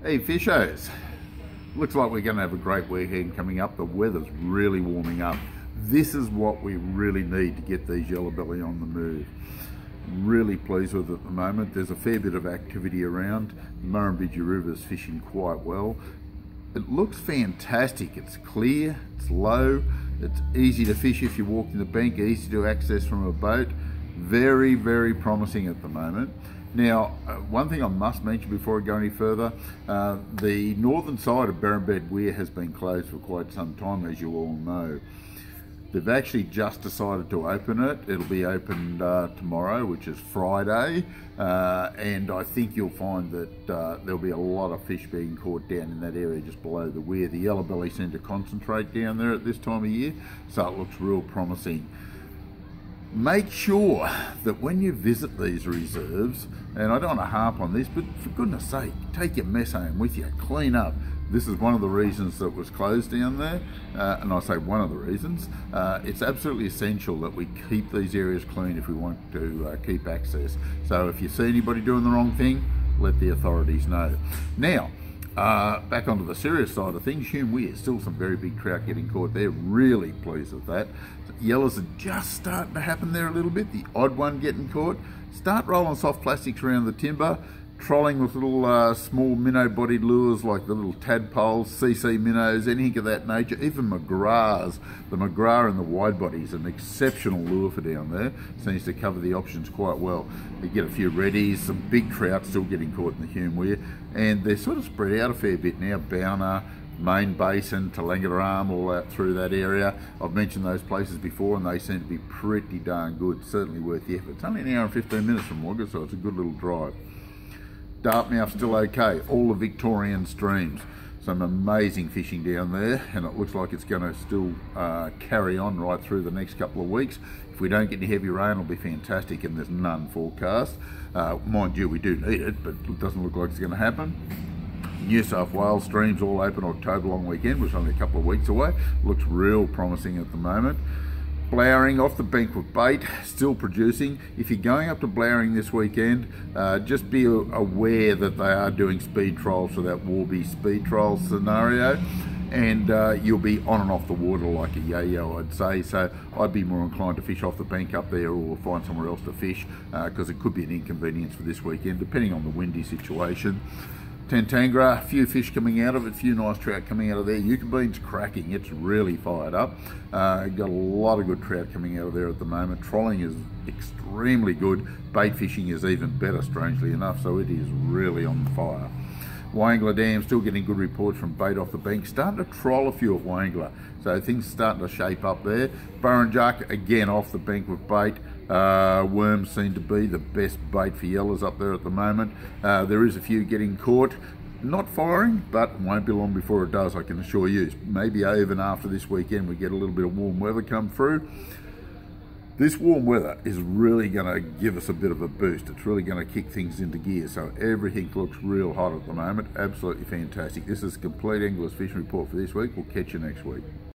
Hey fishers, looks like we're going to have a great weekend coming up. The weather's really warming up. This is what we really need to get these yellow belly on the move. Really pleased with it at the moment. There's a fair bit of activity around. The Murrumbidgee River is fishing quite well. It looks fantastic. It's clear, it's low, it's easy to fish if you're walking the bank, easy to access from a boat. Very, very promising at the moment. Now, one thing I must mention before I go any further, the northern side of Berrinbed Weir has been closed for quite some time, as you all know. They've actually just decided to open it. It'll be opened tomorrow, which is Friday, and I think you'll find that there'll be a lot of fish being caught down in that area just below the weir. The yellow belly seem to concentrate down there at this time of year, so it looks real promising. Make sure that when you visit these reserves, and I don't want to harp on this, but for goodness sake, take your mess home with you, clean up. This is one of the reasons that it was closed down there, and I say one of the reasons. It's absolutely essential that we keep these areas clean if we want to keep access. So if you see anybody doing the wrong thing, let the authorities know. Now, back onto the serious side of things, Hume Weir, still some very big trout getting caught there. Really pleased with that. Yellows are just starting to happen there a little bit. The odd one getting caught. Start rolling soft plastics around the timber, trolling with little small minnow-bodied lures like the little tadpoles, CC minnows, anything of that nature. Even McGraths. The McGrath and the wide body is an exceptional lure for down there. Seems to cover the options quite well. You get a few reddies, some big trout still getting caught in the Hume Weir, and they're sort of spread out a fair bit now. Bowner, Main Basin, Tallangatta Arm, all out through that area. I've mentioned those places before and they seem to be pretty darn good. Certainly worth the effort. It's only an hour and 15 minutes from Wagga, so it's a good little drive. Dartmouth still okay. All the Victorian streams. Some amazing fishing down there, and it looks like it's going to still carry on right through the next couple of weeks. If we don't get any heavy rain, it'll be fantastic, and there's none forecast. Mind you, we do need it, but it doesn't look like it's going to happen. New South Wales streams all open October long weekend, which is only a couple of weeks away. Looks real promising at the moment. Blowering off the bank with bait, still producing. If you're going up to Blowering this weekend, just be aware that they are doing speed trials for that Warby speed trial scenario, and you'll be on and off the water like a yo-yo, I'd say. So I'd be more inclined to fish off the bank up there or find somewhere else to fish, because it could be an inconvenience for this weekend, depending on the windy situation. Tantangara, a few fish coming out of it, a few nice trout coming out of there. Yucca Bean's cracking, it's really fired up. Got a lot of good trout coming out of there at the moment. Trolling is extremely good. Bait fishing is even better, strangely enough, so it is really on fire. Wangler Dam still getting good reports from bait off the bank. Starting to troll a few of Wangler, so things starting to shape up there. Burrinjuck again off the bank with bait. Worms seem to be the best bait for yellows up there at the moment. There is a few getting caught. Not firing, but won't be long before it does, I can assure you. Maybe even after this weekend we get a little bit of warm weather come through. This warm weather is really going to give us a bit of a boost. It's really going to kick things into gear. So everything looks real hot at the moment. Absolutely fantastic. This is a complete Anglers Fishing Report for this week. We'll catch you next week.